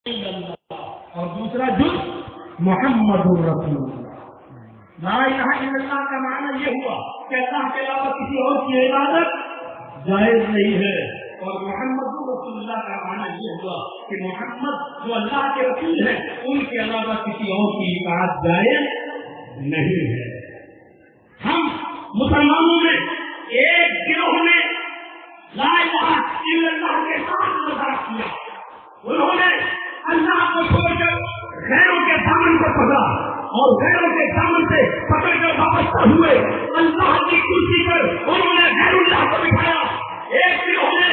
اور دوسرا جز محمد رسول اللہ۔ لا الہ الا اللہ کا معنی یہ ہوا کہ اللہ کے علاوہ کسی اور کی عبادت جائز نہیں ہے، اور محمد رسول اللہ کا معنی یہ ہوا کہ محمد جو اللہ کے رسول ہیں ان کے علاوہ کسی اور کی اطاعت جائز نہیں ہے۔ ہم مسلمانوں میں ایک گروہ نے لا الہ الا اللہ کے ساتھ مذاق کیا، انہوں نے اللہ کو چھوڑ کر غیروں کے دامن کو پکڑا اور غیروں کے دامن سے پکڑ کر وابستہ ہوئے، اللہ کی کرسی پر انہوں نے غیر اللہ کو بٹھایا۔ ایک گروہ نے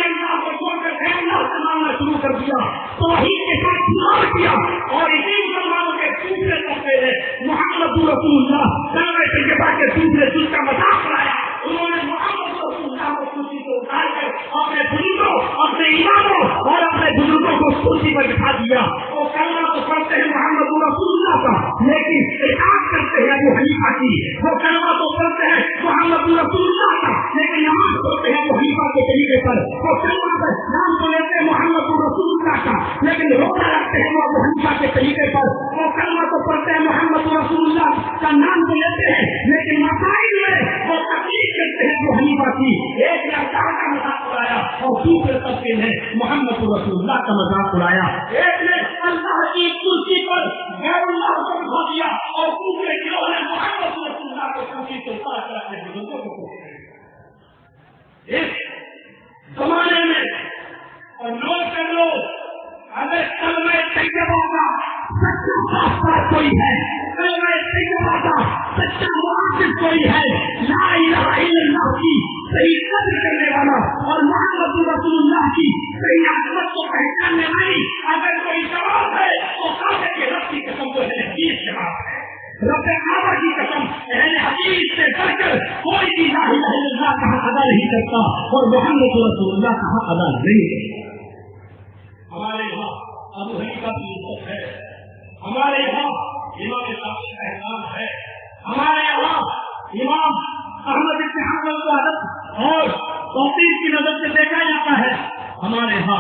اللہ کو چھوڑ کر غیر اللہ سے ماننا شروع کر دیا، توحید کے ساتھ خلاف کیا، اور اسی مسلمانوں کے دوسرے طبقے نے محمد رسول اللہ کلمہ طیبہ کے دوسرے جز کا مذاق اڑایا۔ انہوں نے محمد رسول اللہ کو کرسی سے اتار کر اپنے بزرگوں، اپنے اماموں اور اپنے بزرگوں کو کرسی پر بٹھا دیا۔ وہ کلمہ تو پڑھتے ہیں محمد رسول اللہ کا، لیکن اطاعت کرتے ہیں ابو حنیفہ کی۔ وہ کلمہ تو پڑھتے ہیں محمد رسول اللہ کا، لیکن نماز پڑھتے ہیں ابو حنیفہ کے طریقے پر۔ وہ کلمہ نام تو لیتے ہیں محمد رسول اللہ کا، لیکن روزہ رکھتے ہیں وہ ابو حنیفہ کے طریقے پر۔ وہ کلمہ تو پڑھتے ہیں محمد رسول اللہ کا، نام تو لیتے ہیں لیکن مسائل میں وہ تقلید کرتے ہیں ابو حنیفہ کی۔ ایک نے اللہ کا مذاق اڑایا اور دوسرے طبقے نے محمد رسول اللہ کا مذاق اڑایا۔ ایک نے اللہ کی کرسی پر غیر اللہ کو بٹھا دیا اور دوسرے گروہ نے محمد رسول اللہ کو کرسی سے اتار کر اپنے بزرگوں کو پوچھا۔ اس زمانے میں اور نوٹ کر لو، اگر کلمہ طیبہ کا سچا پاسدار کوئی ہے، کلمہ طیبہ کا سچا محافظ کوئی ہے، لا الہ الا اللہ کی صحیح قدر کرنے والا اور محمد رسول اللہ کی صحیح عظمت کو پہچاننے والی اگر کوئی جواب ہے تو کافر کے رب کی قسم کو اہل حدیث جواب ہے۔ رب کعبہ کی قسم اہل حدیث سے بڑھ کر کوئی بھی لا الہ الا اللہ کا حق ادا نہیں کرتا اور محمد رسول اللہ کا حق ادا نہیں کرتا۔ ہمارے یہاں ابو حنیفہ کی عزت ہے، ہمارے یہاں امام شافعی کا احترام ہے، ہمارے یہاں امام احمد بن حنبل کو ادب اور توقیر کی نظر سے دیکھا جاتا ہے، ہمارے یہاں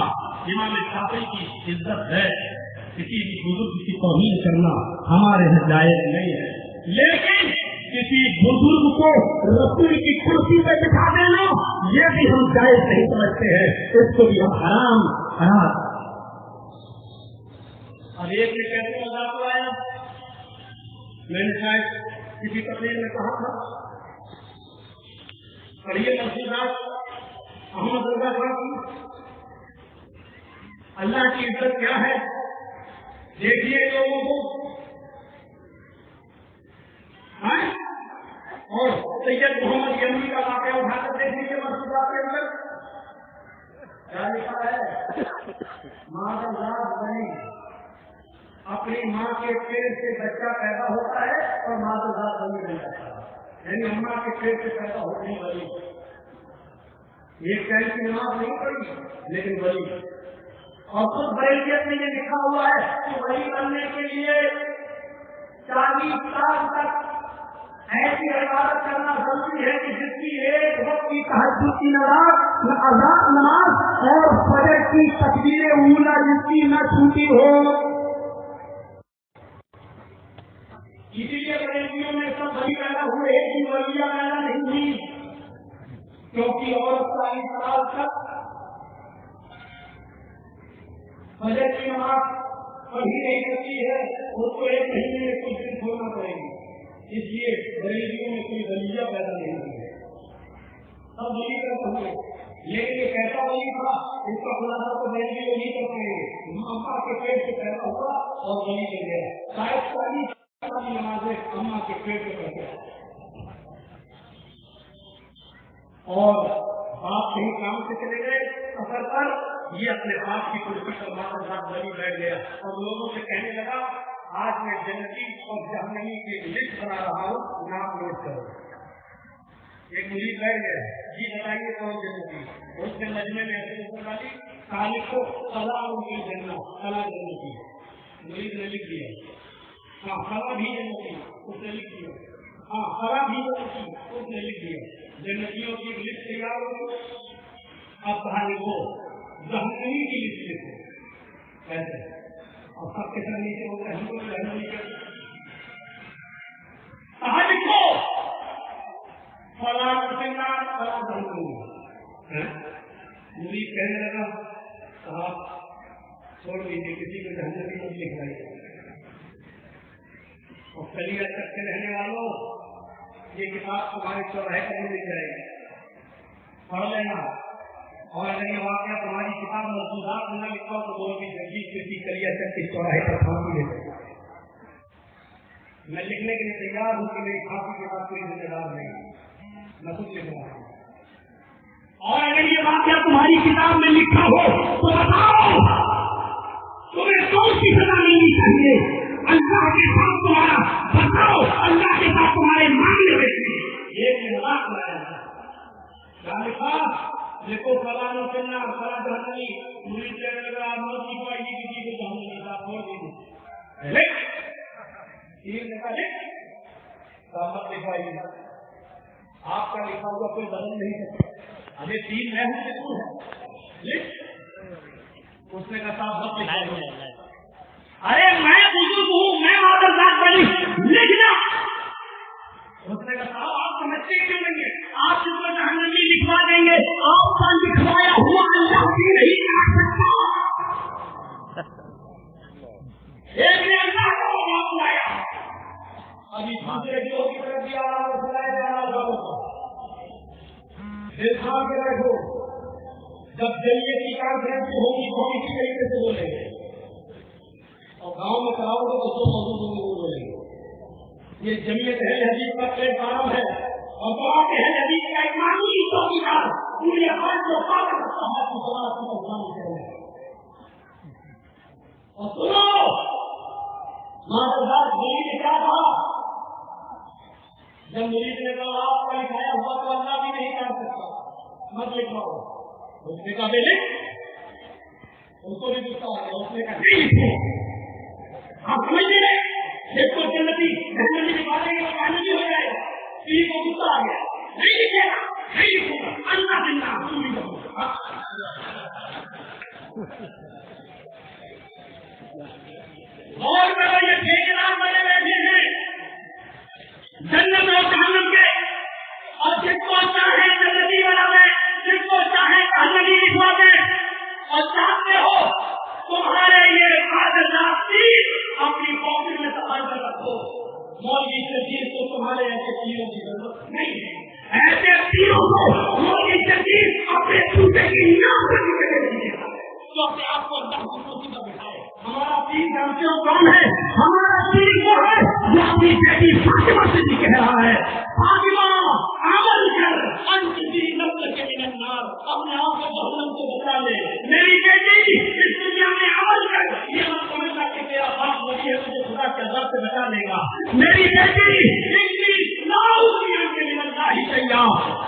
امام شافعی کی عزت ہے۔ کسی بھی بزرگ کی توہین کرنا ہمارے یہاں جائز نہیں ہے، لیکن کسی بزرگ کو رسول کی کرسی پہ بٹھا دینا یہ بھی ہم جائز نہیں سمجھتے ہیں، اس کو بھی ہم حرام حرام۔ اب ایک نے کیسے مذاق اڑایا، میں نے شاید کسی تقریر میں کہا تھا، پڑھیے مرشدات احمد رضا خان کی اللہ کی عزت کیا ہے، دیکھیے لوگوں کو، اور سید محمد یمنی کا واقعہ اٹھا کر دیکھ لیجیے مرشدات کے اندر کیا لکھا ہے، ماں کا ذات بنی، اپنی ماں کے پیٹ سے بچہ پیدا ہوتا ہے اور ماں کا ذات بنی رہ جاتا ہے، یعنی اماں کے پیٹ سے پیدا ہونے والی ایک ٹائم کی نماز نہیں پڑھی لیکن ولی، اور خود بریلیت میں یہ لکھا ہوا ہے کہ ولی بننے کے لیے 40 سال تک ایسی عبادت کرنا ضروری ہے کہ جس کی ایک وقت کی تہجد کی نماز اور فجر کی تکبیر اولیٰ جس کی نہ چھوٹی ہو۔ اسی لیے بریلیوں میں سب ولی پیدا ہوئے، ایک بھی ولیہ پیدا نہیں ہوئی، کیونکہ عورت 40 سال تک فجر کی نماز پڑھی نہیں سکتی ہے، اس کو 1 مہینے میں کچھ دن چھوڑنا پڑے گا، اس لیے بریلیوں میں کوئی ولیہ پیدا نہیں ہوئی ہے، سب ولی پیدا ہوئے، لیکن یہ کیسا ولی تھا اس کا خلاصہ تو بریلی ولی کر پائیں گے، اماں کے پیٹ سے پیدا ہوا اور ولی بن گیا، شاید 40 سال کی نمازیں اماں کے پیٹ سے پیدا اور آپ کہیں کام سے چلے گئے سفر پر، یہ اپنے باپ کی کرسی پر ماتا صاحب ولی بیٹھ گیا اور لوگوں سے کہنے لگا آج میں جنتی اور جہنمی کی لسٹ بنا رہا ہوں، نام نوٹ کرو۔ ایک مرید بیٹھ گیا، جی بتائیے کون جنتی، اس نے مجمع میں ایسے ڈالی خالق کو سلام کی جنت، سلام جنتی، مرید نے لکھ دیا، ہاں سلا بھی جنتی، اس نے لکھ دیا، ہاں سلا بھی جنتی، اس نے لکھ دیا، جنتیوں کی لسٹ تیار ہو۔ اب کہانی کو جہنمی کی لسٹ لکھو، کیسے اور سب کے ساتھ نیچے ہوتا ہے ہم کو رہنا نہیں کرتا کہاں لکھو فلاں کرنا فلاں کروں مرید کہنے لگا صاحب چھوڑ دیجیے کسی کو جہنمی مت لکھوائیے اور کلیہ تک کے رہنے والوں یہ کتاب تمہارے چوراہے پر مل جائے گی پڑھ لینا اور اگر یہ واقعہ تمہاری کتاب ملفوظات میں نہ لکھا تو دونوں کی تجدید کسی کلیہ تک کے چوراہے پر پھانسی لے سکتے میں لکھنے کے لیے تیار ہوں کہ میری پھانسی کے بعد کوئی ذمہ دار نہیں میں خود لکھ رہا ہوں اور اگر یہ واقعہ تمہاری کتاب میں لکھا ہو تو بتاؤ تمہیں کون سی سزا ملنی چاہیے اللہ کے ساتھ تمہارا بتاؤ اللہ کے ساتھ تمہارے معاملے میں یہ مذاق بنایا کیا لکھا دیکھو فلاں کرنا فلاں جہنمی مرید کہنے لگا موت کی پائی کسی کو جہنمی کا چھوڑ دیجیے لکھ تیر لکھا لکھ سامت لکھوائیے آپ کا لکھا ہوا کوئی بدل نہیں سکتا ابھی تین میں ہوں کہ تو ہے لکھ اس نے کہا صاحب مت لکھائیے ارے میں بزرگ ہوں میں معذرت بنی لکھنا اس نے کہا صاحب آپ سمجھتے کیوں نہیں ہے آپ جس کو جہنمی لکھوا دیں گے آپ کا لکھوایا ہوا اللہ بھی نہیں کر سکتا ایک نے اللہ کو معاف لایا ابھی دوسرے جو کی طرف بھی آ رہا بتلایا جا رہا لوگوں کو دل کھا کے بیٹھو جب جلیے کی کانفرنس ہوگی تو ہم اسی طریقے سے بولیں گے اور گاؤں میں کراؤ گے تو سو موضوع بولیں گے یہ جمیعت اہل حدیث کا پلیٹ فارم ہے اور بہت اہل حدیث کا ایک معمولی چوکیدار پوری آواز کو پاک رکھتا ہے تو ہمارا سب اسلام کرے اور سنو مادرزاد مرید نے کیا کہا جب مرید نے کہا آپ کا لکھایا ہوا تو اللہ بھی نہیں کر سکتا مت لکھواؤ اس نے کہا بے لکھ اس کو بھی غصہ آ گیا اس نے کہا نہیں لکھو آپ سمجھتے ہیں ایک کو جنتی جہنمی نکالیں گے تو جہنمی ہو جائے گا کسی کو غصہ آ گیا نہیں لکھے گا نہیں لکھوں گا اللہ زندہ تم بھی لکھو اور کرو یہ ٹھیکیدار بنے بیٹھے ہیں جنت اور جہنم کے اور جس کو چاہے جنتی بنا دیں جس کو چاہے جہنمی لکھوا دیں اور چاہتے ہو تمہارے یہ کاغذات اپنی پاکٹ میں سفر کر رکھو مولوی شبیر کو تمہارے ایسے تیروں کی ضرورت نہیں ہے ایسے تیروں کو مولوی شبیر اپنے صوبے کی نام پر نکلے دیجیے تو اپنے آپ کو اللہ کو مصیبت بٹھائے ہمارا پیر جانتے ہو کون ہے ہمارا پیر وہ ہے جو اپنی بیٹی فاطمہ سے بھی کہہ رہا ہے فاطمہ عمل کر انت بھی نسل کے من النار اپنے آپ کو جہنم سے بچا لے میری بیٹی اس دنیا میں عمل کر یہ مت سمجھنا کہ تیرا باپ وہی ہے مجھے خدا کے عذاب سے بچا لے گا میری بیٹی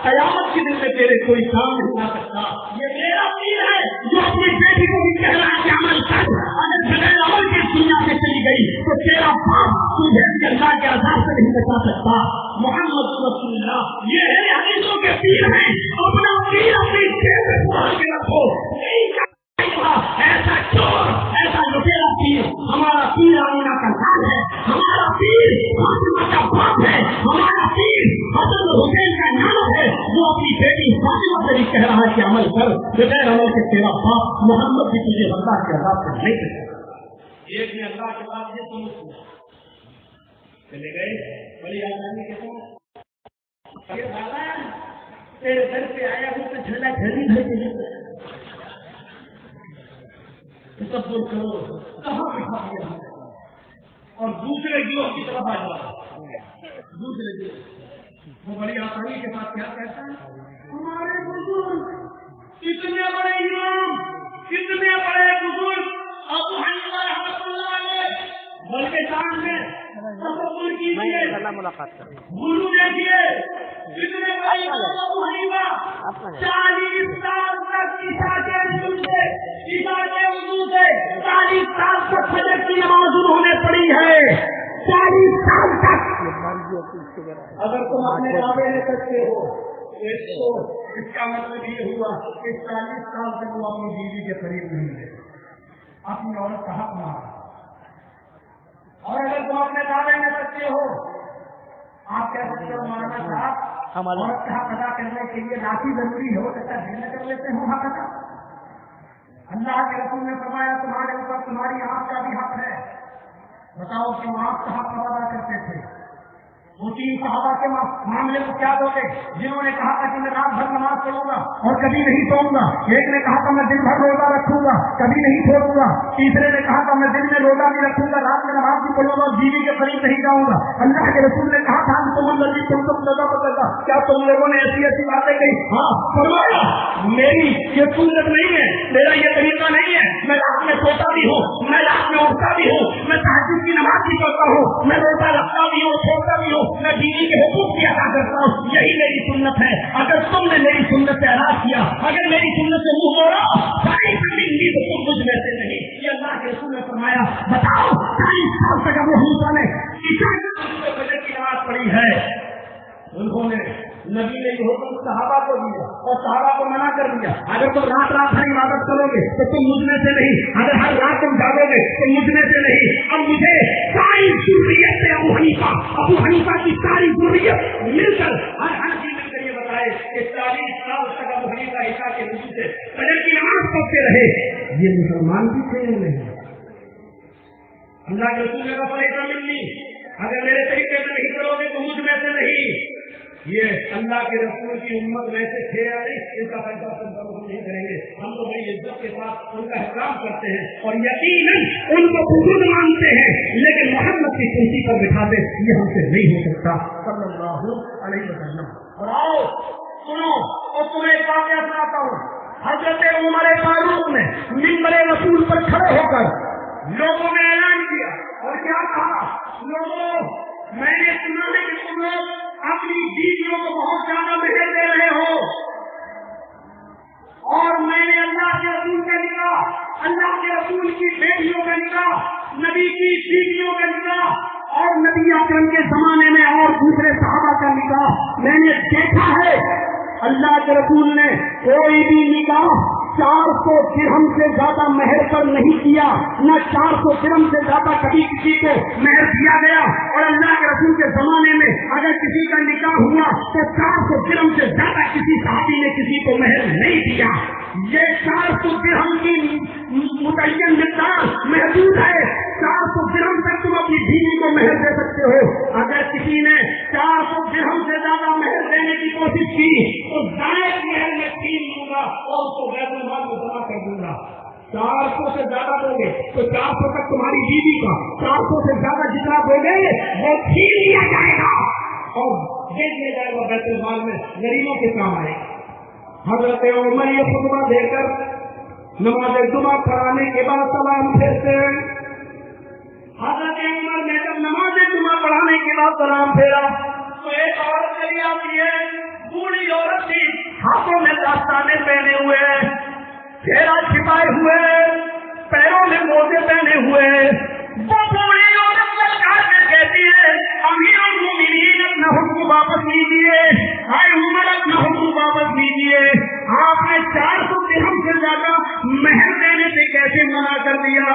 قیامت کے دن میں تیرے کوئی کام نہیں آ سکتا یہ میرا پیر ہے جو اپنی بیٹی کو بھی کہہ رہا ہے کہ عمل کر اگر بغیر عمل کی دنیا سے چلی گئی تو تیرا باپ تجھے اللہ کے عذاب سے نہیں بچا سکتا محمد رسول اللہ یہ ہے حدیثوں کے پیر ہیں اپنا پیر اپنی جیب میں پال کے رکھو ایسا چور ایسا لٹیرا پیر ہمارا پیر آمینہ کا لال ہے ہمارا پیر فاطمہ کا باپ ہے ہمارا پیر حسن حسین کا نام ہے وہ اپنی بیٹی فاطمہ سے بھی کہہ رہا ہے کہ عمل کر بغیر عمل کے تیرا باپ محمد بھی تجھے اللہ کے عذاب سے نہیں کر سکتا ایک نے اللہ کے بعد یہ سمجھ چلے گئے بڑی آسانی کے ساتھ تیرے گھر پہ آیا ہوں تو جھلا جھلی بھر تصور کرو کہاں بٹھا دیا اور دوسرے گروہ کی طرف آ جاؤ دوسرے گروہ وہ بڑی آسانی کے ساتھ کیا کہتا ہے ہمارے بزرگ کتنے بڑے امام کتنے بڑے بزرگ ابو حنیفہ رحمۃ اللہ علیہ بلکہ شام میں تصور کیجیے ملاقات کریں گرو دیکھیے کتنے بڑے امام ابو حنیفہ 40 سال تک وضو سے 40 سال تک فجر کی نماز انہوں نے پڑھی ہے 40 سال تک اگر تم اپنے دعوے لے سکتے ہو اس کا مطلب یہ ہوا کہ 40 سال تک وہ اپنی بیوی کے قریب نہیں ہے اپنی عورت کا حق مارا. اور اگر تم اپنے دعوے میں سچے ہو آپ کہہ سکتے ہو مولانا صاحب عورت کا حق ادا کرنے کے لیے لاٹھی ضروری ہو سکتا ہے کر لیتے ہوں حق ادا. اللہ کے رسول نے فرمایا تمہارے اوپر تمہاری آنکھ کا بھی حق ہے. بتاؤ کیوں آنکھ کا حق ادا کرتے تھے؟ وہ تین صحابہ کے معاملے کو کیا دو گے جنہوں نے کہا تھا کہ میں رات بھر نماز پڑھوں گا اور کبھی نہیں سوؤں گا. ایک نے کہا تھا میں دن بھر روزہ رکھوں گا کبھی نہیں چھوڑوں گا. تیسرے نے کہا تھا میں دن میں روزہ بھی رکھوں گا رات میں نماز بھی پڑھوں گا اور بیوی کے قریب نہیں جاؤں گا. اللہ کے رسول نے کہا تھا کیا تم لوگوں نے ایسی ایسی باتیں کہی؟ ہاں فرمایا میری یہ سنت نہیں ہے میرا یہ طریقہ نہیں ہے. میں رات میں سوتا بھی ہوں میں رات میں اٹھتا بھی ہوں میں تہجد کی نماز بھی پڑھتا ہوں میں روزہ رکھتا بھی ہوں چھوڑتا بھی ہوں میں بیوی کے حقوق بھی ادا کرتا ہوں. یہی میری سنت ہے. اگر تم نے میری سنت سے اراض کیا اگر میری سنت سے منہ موڑا ساری زندگی تو تم مجھ میں سے نہیں. یہ اللہ کے رسول نے فرمایا بتاؤ 40 سال تک ابو حنیفہ نے فجر کی نماز پڑھی ہے. انہوں نے نبی نے یہ حکم صحابہ کو دیا اور صحابہ کو منع کر دیا اگر تم رات بھر عبادت کرو گے تو تم مجھ میں سے نہیں. اگر ہر رات تم جاگو گے تو مجھ میں سے نہیں. اب مجھے ساری ضروریت سے ابو حنیفہ کی ساری ضروریت مل کر ہر چیز مل کر یہ بتائے کہ 40 سال تک ابو حنیفہ عشاء کے وجود سے فجر کی نماز پڑھتے رہے. یہ مسلمان بھی تھے نہیں. اللہ کے رسول نے کہا ملنی اگر میرے طریقے سے نہیں کرو گے تو مجھ میں سے نہیں. یہ اللہ کے رسول کی امت میں سے تھے یا نہیں اس کا فیصلہ نہیں کریں گے. ہم تو بڑی عزت کے ساتھ ان کا احترام کرتے ہیں اور یقیناً ان کو بزرگ مانتے ہیں لیکن محمد کی کرسی پر بٹھاتے یہ ہم سے نہیں ہو سکتا صلی اللہ علیہ وسلم. اور آؤ سنو اور تمہیں ایک واقعہ سناتا ہوں. حضرت عمر فاروق نے منبر رسول پر کھڑے ہو کر لوگوں میں اعلان کیا اور کیا کہا لوگوں میں نے سنا ہے کہ تم لوگ اپنی بیویوں کو بہت زیادہ مہر دے رہے ہو اور میں نے اللہ کے رسول کا نکاح اللہ کے رسول کی بیٹیوں کا نکاح نبی کی بیویوں کا نکاح اور نبی اکرم کے زمانے میں اور دوسرے صحابہ کا نکاح میں نے دیکھا ہے. اللہ کے رسول نے کوئی بھی نکاح 400 درہم سے زیادہ مہر پر نہیں کیا. نہ 400 درہم سے زیادہ کبھی کسی کو مہر دیا گیا. اور اللہ کے رسول کے زمانے میں اگر کسی کا نکاح ہوا تو 400 درہم سے زیادہ کسی صحابی نے کسی کو مہر نہیں دیا. یہ 400 درہم کی متعین مقدار محدود ہے. 400 درہم تک تم اپنی بیوی کو مہر دے سکتے ہو. اگر کسی نے 400 درہم سے زیادہ مہر دینے کی کوشش کی تو زائد مہر میں 3 دوں گا اور اس کو بیت المال میں جمع کر دوں گا. 400 سے زیادہ دو گے تو 400 تک تمہاری بیوی کا 400 سے زیادہ جتنا دو گے وہ چھین لیا جائے گا اور دے دیا جائے گا بیت المال میں غریبوں کے کام آئے گا. حضرت عمر یہ خطبہ دے کر نماز جمعہ پڑھانے کے بعد سلام پھیرتے ہیں. حضرت عمر نے جب نماز جمعہ پڑھانے کے بعد سلام پھیرا تو ایک عورت چلی آتی ہے. بوڑھی عورت تھی ہاتھوں میں دستانے پہنے ہوئے چہرہ چھپائے ہوئے پیروں میں موزے پہنے ہوئے. وہ بوڑھی عورت کہتی ہے امیر المومنین اپنا حکم واپس لیجیے. اے عمر اپنا حکم واپس لیجیے. آپ نے 400 درہم سے زیادہ مہر دینے سے کیسے منع کر دیا؟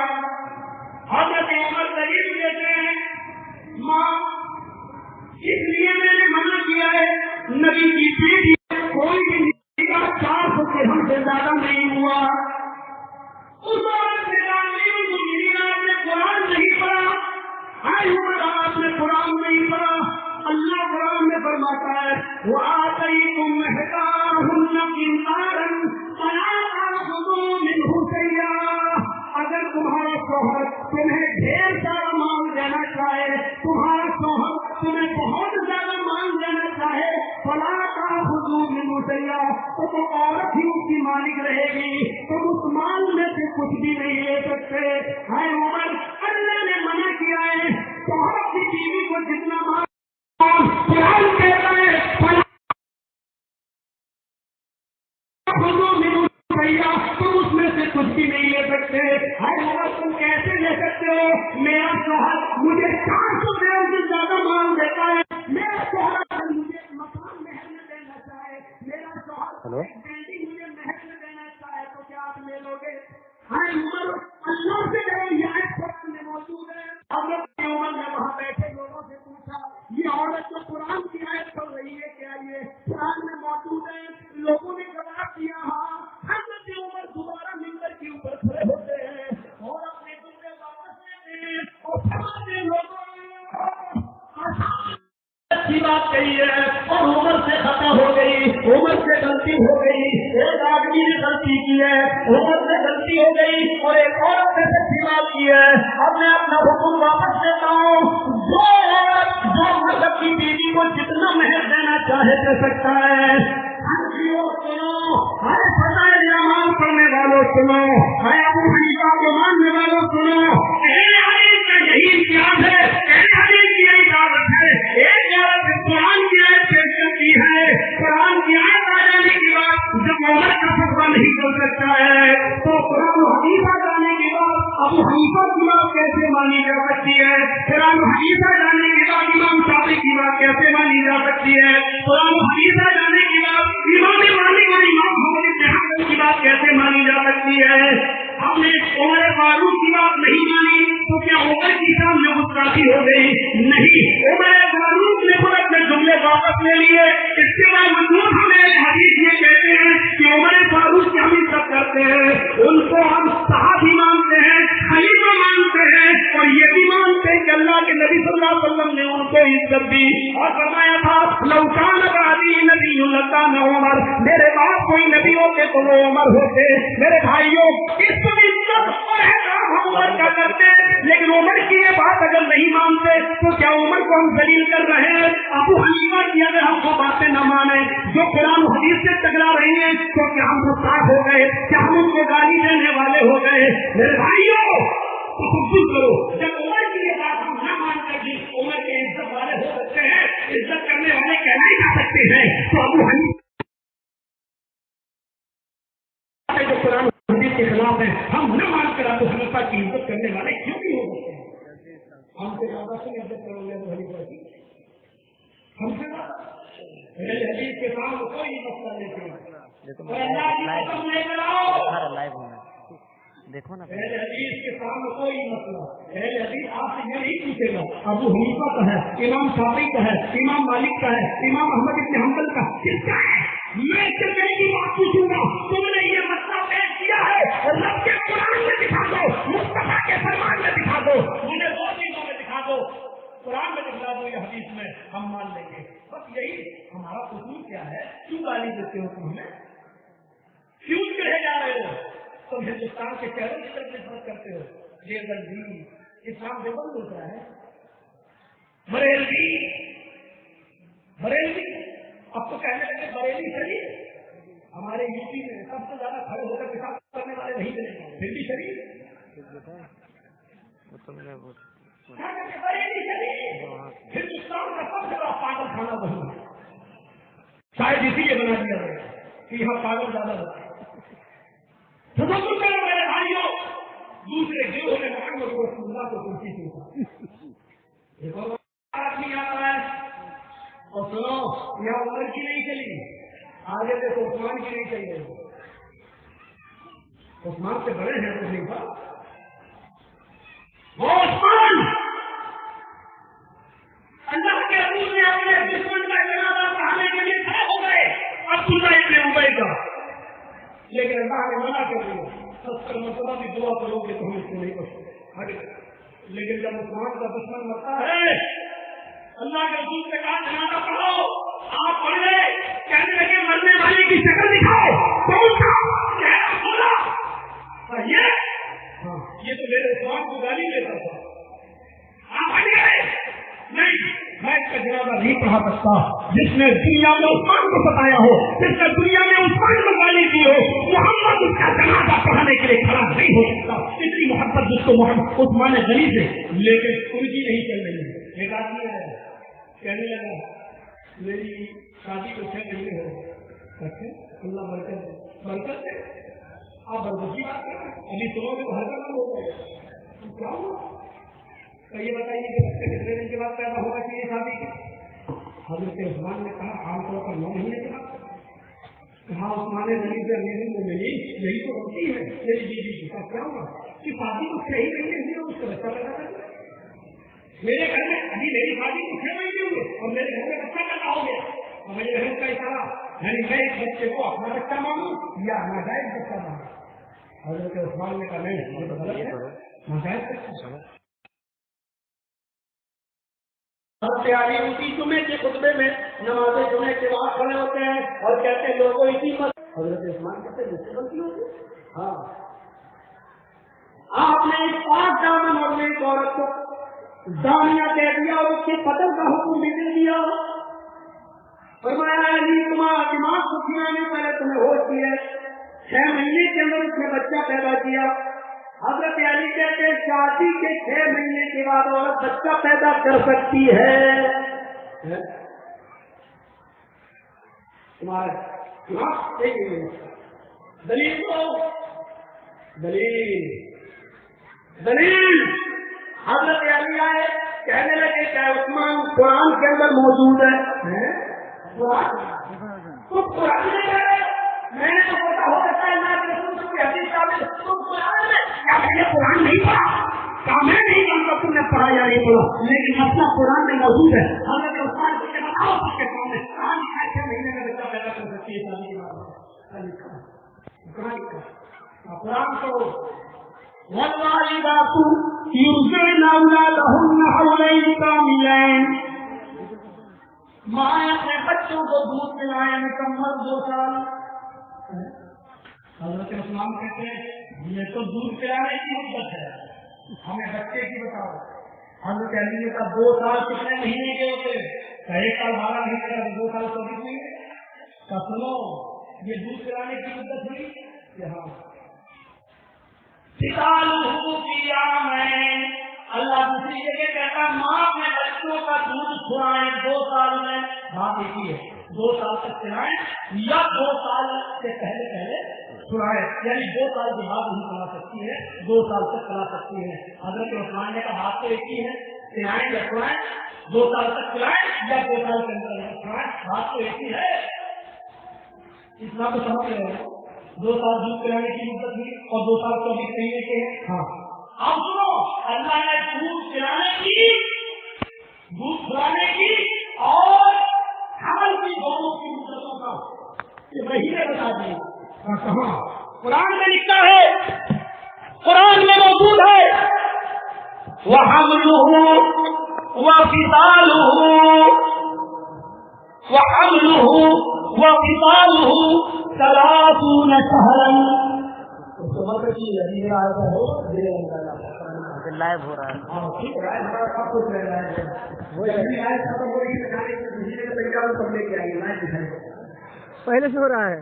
حضرت عمر دلیل دیتے ہیں ماں اس لیے میں نے منع کیا ہے نبی کی بیٹی کوئی بھی 400 درہم سے زیادہ نہیں ہوا. اس عورت نے امیر المومنین آپ نے قرآن نہیں پڑھا. آپ نے قرآن نہیں پڑھا. اللہ قرآن میں فرماتا ہے وَآتَيْتُمْ إِحْدَاهُنَّ قِنطَارًا فَلَا تَأْخُذُوا مِنْهُ شَيْئًا. اگر تمہارا شوہر تمہیں ڈھیر سارا مال دینا چاہے تمہارا شوہر تمہیں بہت زیادہ مال دینا چاہے فَلَا تَأْخُذُوا مِنْهُ شَيْئًا تو عورت ہی اس کی مالک رہے گی. تم اس مال میں سے کچھ بھی نہیں لے سکتے. ہے عمر اللہ نے منع کیا ہے شوہر کی بیوی کو جتنا مال قرآن کہتا ہے تم اس میں سے کچھ بھی نہیں لے سکتے. ہر وقت تم کیسے لے سکتے ہو؟ میرا شوہر مجھے 400 درہم سے زیادہ مال دیتا ہے. میرا شوہر مجھے مکان مہر میں دینا چاہے میرا شوہر مجھے مہر میں دینا چاہے تو کیا آپ لے لو گے؟ ہر عمر اللہ اچھی بات کہی ہے اور عمر سے خطا ہو گئی, عمر سے غلطی ہو گئی, ایک آدمی نے غلطی کی ہے, عمر سے غلطی ہو گئی اور ایک عورت نے سچی بات کی ہے. اب میں اپنا حکم واپس لیتا ہوں, جو عورت جو مرد کی بیوی کو جتنا مہر دینا چاہے دے سکتا ہے. سنو, ہر فضائل اعمال پڑھنے والوں سنو, ہر ابو حنیفہ کو ماننے والوں سنو, اہل حدیث کا یہی امتیاز ہے, اہل حدیث کی یہی دعوت ہے. ایک عورت قرآن کی آیت پیش کرتی ہے, قرآن کی آیت آ جانے کے بعد جب عمر کا فتویٰ نہیں کر سکتا ہے تو قرآن حدیث آ جانے کے بعد ابو حنیفہ کی بات کیسے مانی جا سکتی ہے؟ قرآن حدیث آ جانے کے بعد امام شافعی کی بات کیسے مانی جا سکتی ہے؟ قرآن حدیث آ جانے کے بعد امام مالک اور امام محمد بن حنبل کی بات کیسے مانی جا سکتی ہے؟ ہم نے عمر فاروق کی بات نہیں مانی تو کیا عمر کی سامنے گستاخی ہو گئی؟ نہیں, عمر فاروق نے خود اپنے جملے واپس لے لیے. اس کے باوجود ہمیں حدیث یہ کہتے ہیں کہ عمر فاروق کی ہم عزت کرتے ہیں, ان کو ہم صحابی مانتے ہیں, خلیفہ مانتے ہیں, اور یہ بھی مانتے ہیں کہ اللہ کے نبی صلی اللہ علیہ وسلم نے ان کو عزت دی اور فرمایا تھا لو کان بعدی نبی لکان عمر, میرے بعد کوئی نبی ہوتے تو وہ عمر ہوتے. میرے بھائیوں, اس کو عزت اور احترام ہم عمر کا کرتے, لیکن عمر کی یہ بات اگر نہیں مانتے تو کیا عمر کو ہم ذلیل کر رہے ہیں؟ ابو حنیفہ کی اگر ہم کو باتیں نہ مانے جو قرآن حدیث سے ٹکرا رہی ہیں تو کیا ہم گستاخ ہو گئے؟ کیا ہم ان کو گالی دینے والے ہو گئے؟ میرے بھائیوں تصور کرو, جب عمر کی یہ بات ہم نہ مان کر بھی عمر کے عزت والے ہو سکتے ہیں, عزت کرنے والے کہلائے جا سکتے ہیں, تو ابو حنیفہ جو قرآن حدیث کے خلاف ہیں ہم نہ مان کر ابو حنیفہ کی عزت کرنے والے کیوں نہیں ہو سکتے ہیں؟ ہم سے زیادہ سے عزت کرو گے ابو حنیفہ کی, ہم سے زیادہ حدیث کے سامنے کوئی مسئلہ نہیں کرنا. دیکھو نا اہل حدیث کے سامنے کوئی مسئلہ, اہل حدیث آپ سے یہ نہیں پوچھے گا ابو حنیفہ کا ہے, امام شافعی کا ہے, امام مالک کا ہے, امام احمد بن حنبل کا کس کا ہے. میں صرف ایک ہی بات پوچھوں گا, تم نے یہ مسئلہ پیش کیا ہے رب کے قرآن میں دکھا دو, مصطفیٰ کے فرمان میں دکھا دو, مجھے دو چیزوں میں دکھا دو, قرآن میں دکھا دو یا حدیث میں, ہم مان لیں گے. بس یہی ہمارا قصور کیا ہے, کیوں گالی دیتے ہو تم ہمیں, کیوں کہے جا رہے ہو تم ہندوستان کے شہروں کی طرف نسبت کرتے ہو. دیوبندی اسلام دیوبند ہوتا ہے, بریلوی بریلوی اب تو کہنے لگے بریلی شریف. ہمارے یو پی میں سب سے زیادہ کھڑے ہو کر پیشاب کرنے والے نہیں ملیں گے, پھر بھی شریف ہندوستان کا سب سے بڑا پاگل خانہ وہی ہے, شاید اسی لیے بنا دیا گیا کہ یہاں پاگل زیادہ ہوتا ہے. تصور کرو میرے بھائیوں, دوسرے گروہ نے محمد رسول اللہ کو کرسی سے اٹھا, ایک اور آدمی آتا ہے اور سنو یہاں عمر کی نہیں چلی, آگے دیکھو عثمان کی نہیں چلی رہی. عثمان سے بڑے ہیں تو نہیں تھا وہ عثمان, اللہ کے رسول نے اپنے دشمن کا جنازہ پڑھانے کے لیے کھڑے ہو گئے عبداللہ ابن ابی کا, لیکن اللہ نے منع کر دیا 70 مرتبہ بھی دعا کرو گے تو ہم اس کو نہیں کر سکتے. لیکن جب عثمان کا دشمن مرتا ہے اللہ کے رسول سے کہا جنازہ پڑھو, آپ پڑھ گئے, کہنے لگے مرنے والے کی شکل دکھاؤ, کون تھا چہرہ کھولا, یہ تو میرے عثمان کو گالی دیتا تھا, آپ ہٹ گئے. نہیں, میں اس کا جنازہ نہیں پڑھا سکتا جس نے دنیا میں عثمان کو ستایا ہو, جس نے دنیا میں عثمان کو گالی دی ہو, محمد اس کا جنازہ پڑھانے کے لیے کھڑا نہیں ہو سکتا. اتنی محبت جس کو محمد عثمان غنی سے, لیکن ان کی نہیں چل رہی ہے. ایک آدمی ہے کہنے لگا میری شادی کو 6 مہینے ہو, اللہ برکت ہے, آپ برکت کی بات کریں, ابھی سنو گے تو ہر کام ہو گئے, کیا ہوا تو یہ بتائیے کہ بچے کتنے دن کے بعد پیدا ہونا چاہیے شادی کے. حضرت عثمان نے کہا عام طور پر 9 مہینے کے بعد. کہا عثمان غنی سے امیر المومنین یہی تو ہوتی ہے میری بیوی کی. کیا ہوا کہ شادی کو 6 مہینے ہوئی, اس کا بچہ پیدا کر دیا. میرے گھر میں ابھی میری شادی کو 6 مہینے ہوئے اور میرے گھر میں بچہ پیدا ہو گیا, اور میرے بہن کا اشارہ یعنی میں اس بچے کو اپنا بچہ مانوں یا ناجائز بچہ مانوں. حضرت عثمان نے کہا نہیں, ناجائز بچہ. پیاری اسی جمعے کے خطبے میں نماز جمعے کے بعد کھڑے ہوتے ہیں اور کہتے ہیں لوگوں اسی حضرت عثمان کہتے ہیں غلطی ہوگی. ہاں آپ نے ایک پاک دامن اور ایک عورت کو دانیہ کہہ دیا اور اس کے قتل کا حکم بھی دے دیا. فرمایا علی تمہارا دماغ کو کھلانے پہلے تمہیں ہوش کیا 6 مہینے کے اندر اس نے بچہ پیدا کیا. حضرت علی کہتے ہیں شادی کے 6 مہینے کے بعد عورت بچہ پیدا کر سکتی ہے. دلیل دلیل دلیل حضرت علی آئے کہنے لگے کیا عثمان قرآن کے اندر موجود ہے؟ تو قرآن میں نے تو پتا ہو سکتا ہے اللہ کے رسول کی حدیث ثابت تو قرآن میں کیا میں نے قرآن نہیں پڑھا کیا میں نہیں جانتا تم نے پڑھا یا نہیں پڑھا لیکن مسئلہ قرآن میں موجود ہے. حضرت عثمان کو بتاؤ سب کے سامنے قرآن لکھا 6 مہینے میں بچہ پیدا کر سکتی ہے شادی کے بعد. قرآن کو والوالدات يرضعن أولادهن حولين كاملين ماں اپنے بچوں کو دودھ پلائے مکمل 2 سال. حضرت عثمان کہتے ہیں یہ تو دودھ پلانے کی مدت ہے ہمیں بچے کی بتاؤ. حضرت علی نے کہا 2 سال کتنے مہینے کے ہوتے ہیں؟ 1 سال 12 مہینے کا 2 سال 24 مہینے کا. سنو یہ دودھ پلانے کی مدت ہوئی یہاں اللہ دوسری جگہ کہتا ہے ماں اپنے بچوں کا دودھ چھڑائیں 2 سال میں. بات ایک ہی ہے 2 سال تک پلائیں یا 2 سال سے پہلے چھڑائیں یعنی 2 سال کے بعد نہیں پلا سکتی ہے 2 سال تک پلا سکتی ہے. حضرت عثمان نے کہا بات تو ایک ہی ہے پلائیں یا چھڑائیں 2 سال تک پلائیں یا 2 سال کے اندر چھڑائیں بات تو ایک ہی ہے. اتنا تو سمجھ رہے ہیں 2 سال دودھ پلانے کی مدت ہوئی اور 2 سال 24 مہینے کے. ہاں اب سنو اللہ نے دودھ پلانے کی اور حمل کی دونوں کی مدتوں کا یہ مہینے بتا دیے. کہاں قرآن میں لکھا ہے قرآن میں موجود ہے وَحَمْلُهُ وَفِصَالُهُ 30 شهرا. لائیو ہو رہا ہے پہلے سے ہو رہا ہے.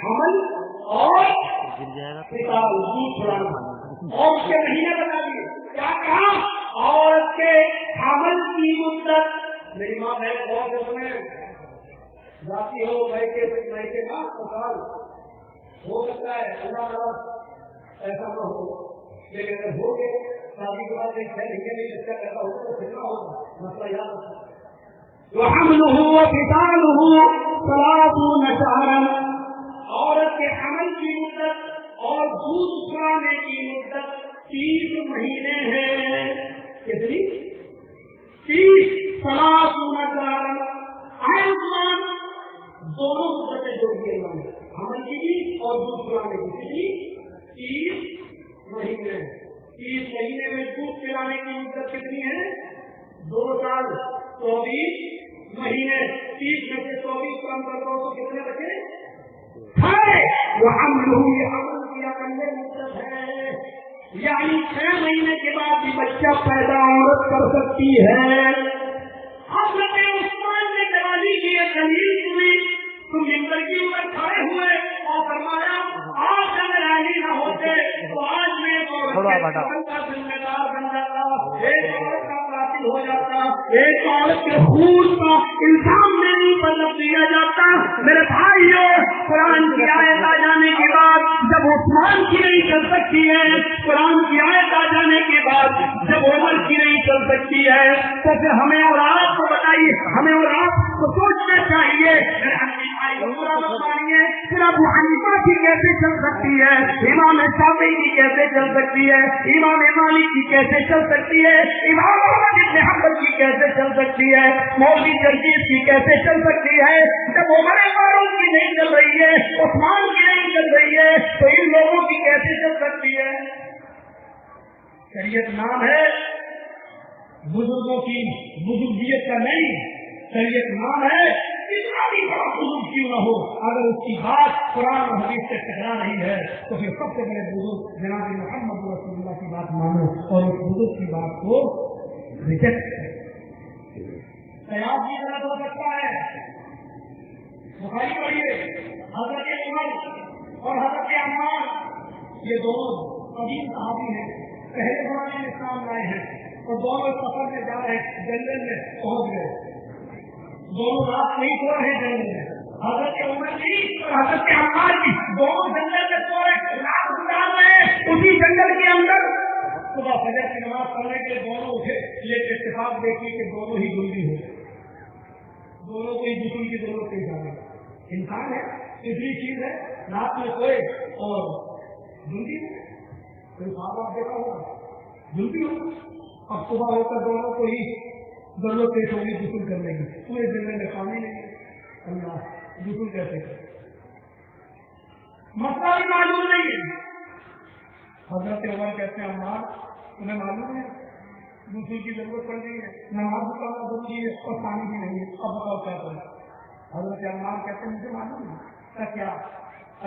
حمل اور اس کے مہینے بتا دیے کیا کہا عورت کے حمل کی مدت. میری ماں بہن بہت میں جاتی ہو میکے کا سال ہو سکتا ہے اللہ تعالیٰ ایسا نہ ہو لیکن اگر ہو گئے شادی کے بعد 6 مہینے میں بچہ پیدا ہوگا تو پھر نہ ہوگا. مسئلہ یاد رکھنا وَحَمْلُهُ وَفِصَالُهُ 30 شهرا. عورت کے حمل کی مدت اور دودھ پلانے کی مدت 30 مہینے ہے. کتنی 30 شهرا. عثمان دونوں مدتیں جوڑ دیے حمل کی بھی اور دودھ پلانے کی 30 مہینے. 30 مہینے میں دودھ پلانے کی مدت کتنی ہے 2 سال 24 مہینے. 30 میں سے 24 کم کر دو تو کتنے بچے وہ حمل کیا کرنے مدت ہے یعنی 6 مہینے کے بعد بھی بچہ پیدا عورت کر سکتی ہے. حضرت عثمان نے جوانی کی ایک دلیل سنی تم ممبر کے اوپر کھڑے ہوئے اور فرمایا آج اگر علی نہ ہوتے تو آج میں ایک عورت کا ذمہ دار بن جاتا ایک عورت کا قاتل ہو جاتا ایک عورت کے خون کا الزام میرے اوپر لگ دیا جاتا. میرے بھائیوں قرآن کی آیت آ جانے کے بعد جب عثمان کی نہیں چل سکتی ہے قرآن کی آیت آ جانے کے بعد جب عمر کی نہیں چل سکتی ہے تو پھر ہمیں اور آپ کو بتائیے ہمیں اور آپ کو سوچنا چاہیے پھر ابو حنیفہ کی کیسے چل سکتی ہے امام شافعی کی کیسے چل سکتی ہے امام مالک کی کیسے چل سکتی ہے امام احمد بن حنبل کی کیسے چل سکتی ہے مولوی جرجیز کی کیسے چل سکتی ہے. جب عمر فاروق کی نہیں چل رہی ہے عثمان کی نہیں چل رہی ہے شریعت نام ہے بزرگوں کی بزرگیت کا نہیں، شریعت نام ہے کتنا بھی بڑا بزرگ کیوں نہ ہو، اگر اس کی بات قرآن اور حدیث سے ٹکرا رہی ہے تو پھر سب سے بڑے بزرگ جناب محمد رسول اللہ کی بات مانو اور اس بزرگ کی بات کو ریجیکٹ کرو۔ قیاس بھی غلط ہو سکتا ہے۔ بخاری پڑھیے، حضرت عمر اور حضرت عمار یہ دونوں قدیم صحابی ہیں، پہلے زمانے میں اسلام لائے ہیں اور دونوں سفر میں جا رہے ہیں، جنگل میں پہنچ گئے، دونوں رات نہیں سو رہے جنگل میں، حضرت عمر کی اور حضرت عمار کی دونوں جنگل میں سو رہے، رات گزار رہے اسی جنگل کے اندر۔ صبح فجر کی نماز پڑھنے کے لیے دونوں اٹھے، لیکن اتفاق دیکھی کہ دونوں ہی گندی ہو گئے، دونوں کو ہی غسل کی ضرورت نہیں پڑی۔ انسان ہے، فطری چیز ہے، رات میں سوئے اور گندی ہو، کوئی خواب آپ دیکھا ہوگا گندی ہو، اب صبح ہو کر دونوں کو ہی ضرورت پیش ہوگی غسل کرنے کی، پورے جنگل میں پانی نہیں ہے، اللہ غسل کیسے کرے؟ مسئلہ بھی معلوم نہیں ہے۔ حضرت عمر کہتے ہیں عمار تمہیں معلوم ہے غسل کی ضرورت پڑ گئی ہے، نماز بھی پڑھنا ضروری ہے اور پانی بھی نہیں ہے، اب بتاؤ کیا کریں؟ حضرت عمار کہتے ہیں مجھے معلوم ہے کیا؟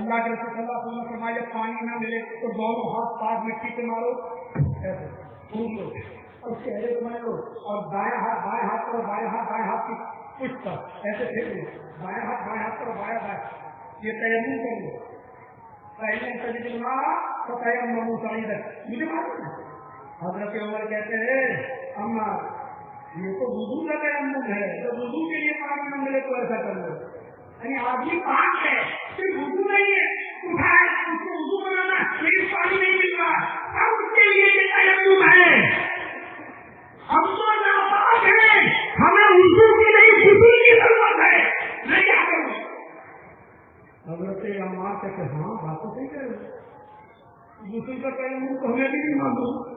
اللہ کے رسول صلی اللہ علیہ وسلم فرمایا جب پانی نہ ملے تو دونوں ہاتھ پاک مٹی سے مارو، ایسے پھونک لو اور چہرے کو مارو اور دائیں ہاتھ بائیں ہاتھ کرو، بائیں ہاتھ بائیں ہاتھ کی پشت پر ایسے پھیر لو، بائیں ہاتھ بائیں ہاتھ کرو، بائیں بائیں، یہ تیمم کر لو، تیمم تجد الماء فتیمموا صعیدا، مجھے معلوم ہے۔ حضرت عمر کہتے ہیں اما یہ تو وضو کا تیمم ہے، تو وضو کے لیے پانی نہ ملے تو ایسا کر لو، یعنی آدمی پاک ہے صرف وضو نہیں ہے، اٹھا ہے اس کو وضو بنانا لیکن پانی نہیں مل رہا، اب اس کے لیے یہ تیمم ہے، ہم تو ناپاک ہیں، ہمیں وضو کی نہیں غسل کی ضرورت ہے، نہیں کیا کروں؟ حضرت عمار کہتے ہیں ہاں بات تو صحیح کہہ رہے ہیں، غسل کا تیمم تو ہمیں بھی نہیں معلوم۔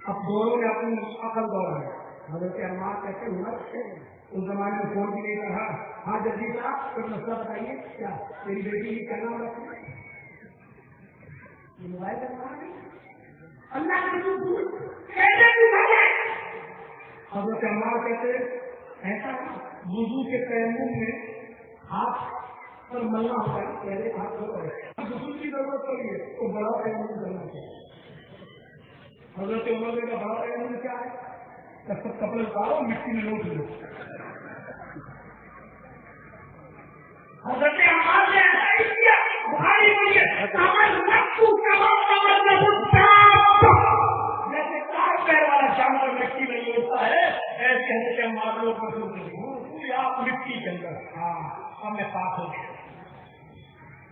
اب دونوں نے اپنی عقل دوڑائی۔ حضرت عمار کہتے ہیں عمر اس زمانے میں فون بھی نہیں کہا، ہاں جلدی صاحب کوئی مسئلہ بتائیے، کیا میری بیٹی کی کیا نام رکھنا ہے؟ یہ موبائل کا نام نہیں، اللہ کے رسول کیسے پوچھا جائے؟ حضرت عمار کہتے ایسا وضو کے تیمم میں ہاتھ پر ملنا ہوتا ہے، پہلے ہاتھ دھو کر غسل کی ضرورت پڑی ہے تو بڑا تیمم کرنا چاہیے۔ حضرت عمر کا بڑا تیمم کیا ہے؟ سب کپڑے اتارو مٹی میں لوٹ لو۔ حضرت عمار نے ایسا ہی کیا، بخاری بولیے جیسے چار پیر والا جانور مٹی میں لوٹتا ہے، ایسے حضرت عمار لوگ پوری آپ مٹی کے اندر، ہاں اب میں پاک ہو گیا۔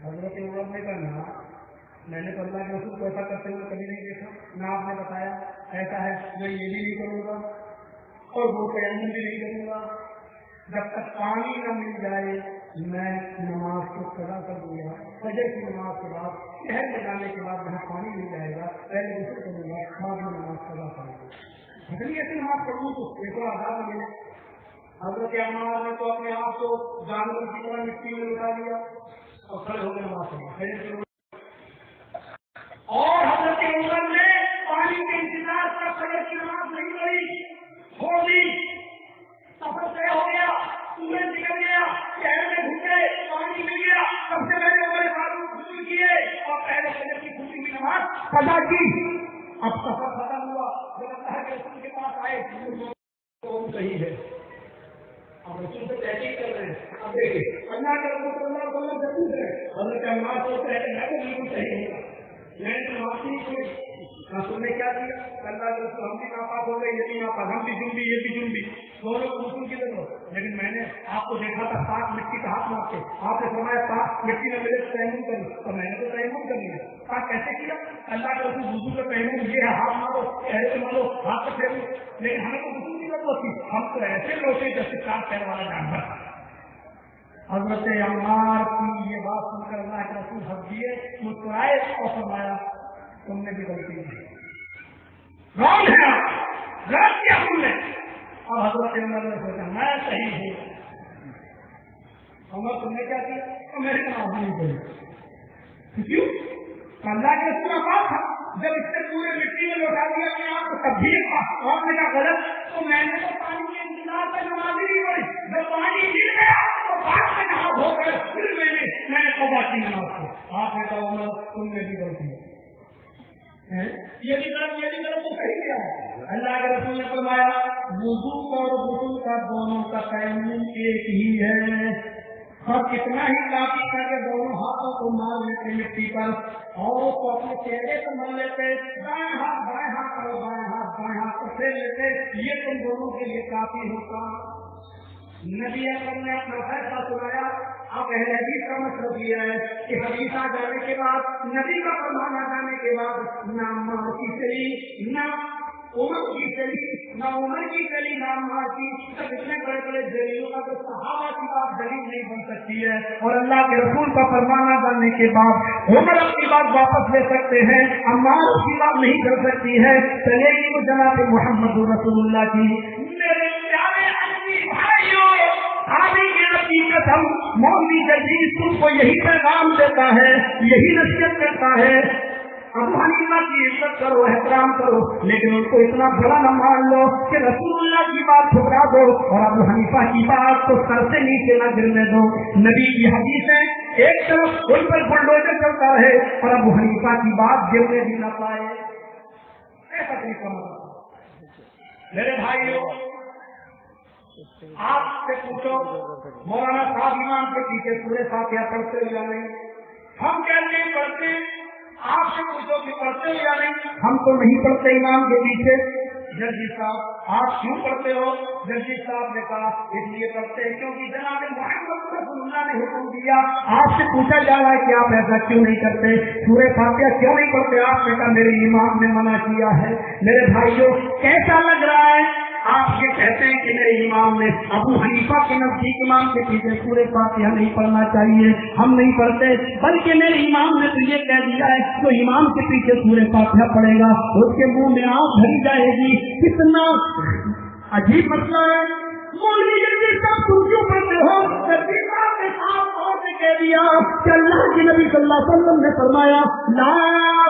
حضرت عمر نے کہا میں نے تو اللہ کے رسول کو ایسا کرتے ہوئے کبھی نہیں دیکھا، نہ آپ نے بتایا ایسا ہے، میں یہ بھی نہیں کروں گا اور وہ تیمم بھی نہیں کروں گا، جب تک پانی نہ مل جائے میں نماز کو قضا کر دوں گا، فجر کی نماز کے بعد شہر میں جانے کے بعد جہاں پانی مل جائے گا پہلے غسل کروں گا، بعد میں نماز قضا کروں گا، اتنی ایسی نماز پڑھوں تو ایک اور آزاد ملے۔ حضرت عمار نے تو اپنے آپ کو جانور کی طرح مٹی میں لٹا دیا اور کھڑے ہو کے نماز پڑھی، اور حضرت عمر نے پانی کے انتظار کا فجر کی نماز نہیں پڑھی، چھوڑ دی، سفر طے ہو گیا، سورج نکل گیا، شہر میں گھومے، پانی مل گیا، سب سے پہلے عمر فاروق غسل کیے اور پہلے فجر کی چھٹی کی نماز قضا کی۔ اب سفر ختم ہوا، جب اللہ کے رسول کے پاس آئے تو صحیح ہے، اب رسول سے تحقیق کر رہے ہیں، اب دیکھیے اللہ کے رسول صلی اللہ علیہ وسلم سے پوچھ رہے ہیں، حضرت عمار سوچ رہے ہیں میں تو بالکل صحیح ہوں، میں نے معافی نہیں چھوڑی، رسول نے کیا کیا؟ اللہ کے رسول ہم بھی ناپاک ہو گئے، یہ بھی ناپاک، ہم بھی جنبی یہ بھی جنبی، دونوں کو غسل کی ضرورت، لیکن میں نے آپ کو دیکھا تھا پاک مٹی کا ہاتھ مارتے، آپ نے فرمایا پاک مٹی میں ملے تیمم کر لو، اور میں نے تو تیمم کر لیا، پاک کیسے کیا؟ اللہ کے رسول وضو کا تیمم یہ ہے، ہاتھ مارو چہرے سے مارو ہاتھ سے پھیرو، لیکن ہمیں تو غسل کی ضرورت تھی، ہم تو ایسے لوٹے جیسے چار پیر والا جانور۔ حضرت عمار کی یہ بات سن کر اللہ کے رسول ہنس دیے، مسکرائے اور فرمایا تم نے بھی غلطی کی، رانگ ہے، غلط کیا تم نے؟ اور حضرت عمر نے سوچا میں صحیح ہوں، عمر تم نے کیا کیا؟ تو میری نماز نہیں پڑھی، کیوں؟ اللہ کے رسول کا بات تھا، جب اس نے پورے مٹی میں لوٹا دیا کہ آپ کو تبدیل اور میں کہا غلط، تو میں نے تو پانی کے انتظار سے نماز نہیں پڑھی، جب پانی گر گیا تو بعد میں نہا ہو کر پھر میں نے توبہ کی نماز کو. آپ نے کہا عمر تم نے بھی غلطی ہے، یہ بھی غلط تو صحیح کیا ہے. اللہ کے رسول نے فرمایا وضو اور غسل کا دونوں کا تیمم ایک ہی ہے، اور کتنا ہی کافی کر کے دونوں ہاتھوں کو مار لیتے مٹی پر اور اس کو اپنے چہرے سے مار لیتے، دائیں ہاتھ بائیں ہاتھ کرو، بائیں ہاتھ بائیں ہاتھ کو پھیر لیتے، یہ تم دونوں کے لیے کافی ہوتا. نبی اکرم نے اپنا فیصلہ سنایا. اب اہل حدیث کا مطلب یہ ہے کہ حدیث آ جانے کے بعد، نبی کا فرمان آ جانے کے بعد نہ عمر کی چلی، نہ عمر کی چلی، نہ عمر کی چلی، نہ عمر کی، سب اتنے بڑے بڑے دلیلوں کا تو صحابہ کی بات دلیل نہیں بن سکتی ہے. اور اللہ کے رسول کا فرمان آ جانے کے بعد عمر اپنی بات واپس لے سکتے ہیں، عمار کی بات نہیں کر سکتی ہے، چلے گی وہ جناب محمد رسول اللہ کی. میرے پیارے بھائیوں، آگے کی حقیقت ہم مولوی جدید تم کو یہی پیغام دیتا ہے، یہی نصیحت کرتا ہے. ابو حنیفہ کی عزت کرو، احترام کرو، لیکن ان کو اتنا بڑا نہ مان لو کہ رسول اللہ کی بات ٹھکرا دو اور ابو حنیفہ کی بات کو سر سے نیچے نہ گرنے دو. نبی کی حدیثیں ایک طرف ان پر بلڈوزر چلتا ہے اور ابو حنیفہ کی بات گرنے بھی نہ پائے. ایسا طریقہ میرے بھائیوں، آپ سے پوچھو مولانا صاحب امام کے پیچھے سورہ فاتحہ پڑھتے یا نہیں؟ ہم کہتے ہیں پڑھتے ہیں. آپ سے پوچھو کہ پڑھتے ہو یا نہیں؟ ہم تو نہیں پڑھتے امام کے پیچھے. جرجی صاحب آپ کیوں پڑھتے ہو؟ جرجی صاحب نے کہا اس لیے پڑھتے ہیں کیونکہ جناب محمد رسول اللہ نے حکم دیا. آپ سے پوچھا جا رہا ہے کہ آپ ایسا کیوں نہیں کرتے، سورہ فاتحہ کیوں نہیں پڑھتے؟ آپ نے کہا میرے امام نے منع کیا ہے. میرے بھائیوں، کیسا لگ رہا ہے؟ آپ یہ کہتے ہیں کہ میرے امام نے، ابو حنیفہ کے نزدیک امام کے پیچھے سورہ فاتحہ نہیں پڑھنا چاہیے، ہم نہیں پڑھتے، بلکہ میرے امام نے تو یہ کہہ دیا ہے جو امام کے پیچھے سورہ فاتحہ پڑھے گا اس کے منہ میں آنکھ بھری جائے گی. کتنا عجیب مسئلہ ہے. مولوی جدید صاحب تم کیوں پڑھتے ہو؟ امام نے صاف طور سے کہہ دیا کہ اللہ کے نبی صلی اللہ علیہ وسلم نے فرمایا لا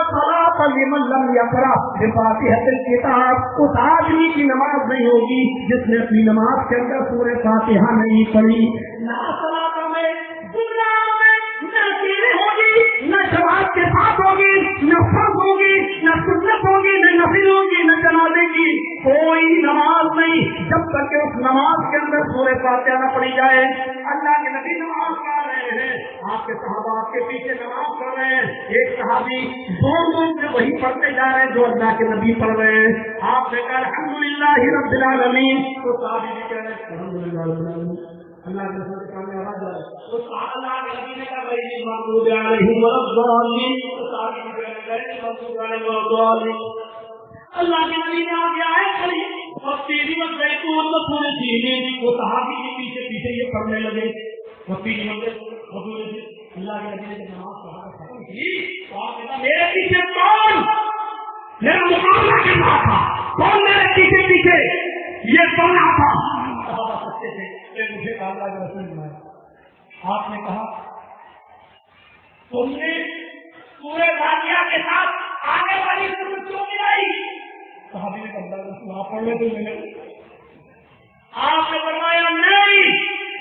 صلاۃ لمن لم یقرأ بفاتحۃ الکتاب. اس آدمی کی نماز نہیں ہوگی جس نے اپنی نماز کے اندر سورہ فاتحہ نہیں پڑھی. لا صلاۃ میں دنیا میں نہ چیزیں ہوگی، نہ جماعت کے ساتھ ہوگی، نہ فرض ہوگی، نہ سنت ہوگی، نہ نفل ہوگی، نہ جنازے کی کوئی نماز نہیں جب تک کہ اس نماز کے اندر سورہ فاتحہ نہ پڑھی جائے. اللہ کے نبی نماز پڑھ رہے ہیں، آپ کے صحابہ آپ کے پیچھے نماز پڑھ رہے ہیں. ایک صحابی دونوں سے وہی پڑھتے جا رہے ہیں جو اللہ کے نبی پڑھ رہے ہیں. آپ نے کہا الحمدللہ رب العالمین، تو صحابی بھی کہہ رہے ہیں الحمدللہ رب العالمین. اللہ کے رسول کے سامنے آواز آ رہا ہے تو اللہ کے نبی نے کہا غیر المغضوب علیہم ولا الضالین، تو صحابی بھی کہہ رہے ہیں غیر المغضوب علیہم ولا الضالین. اللہ کے نبی نے آگے آئے کھڑی اور تیری وقت زیتون میں پورے جینے وہ صحابی کے پیچھے پیچھے یہ پڑھنے لگے. وہ تیری وقت اللہ کے نبی نے جب نماز پڑھا کر ختم کی تو آپ نے کہا میرے پیچھے کون؟ میرا مقابلہ کر رہا تھا کون؟ میرے پیچھے پیچھے یہ پڑھ رہا تھا. سچے تھے مجھے اللہ کے رسول نے آپ نے کہا تم نے پورے فاتحہ کے ساتھ آنے والی سورت کیوں ملائی؟ صحابی نے کہا رسول آپ پڑھ لیں تو میں آپ نے فرمایا نہیں،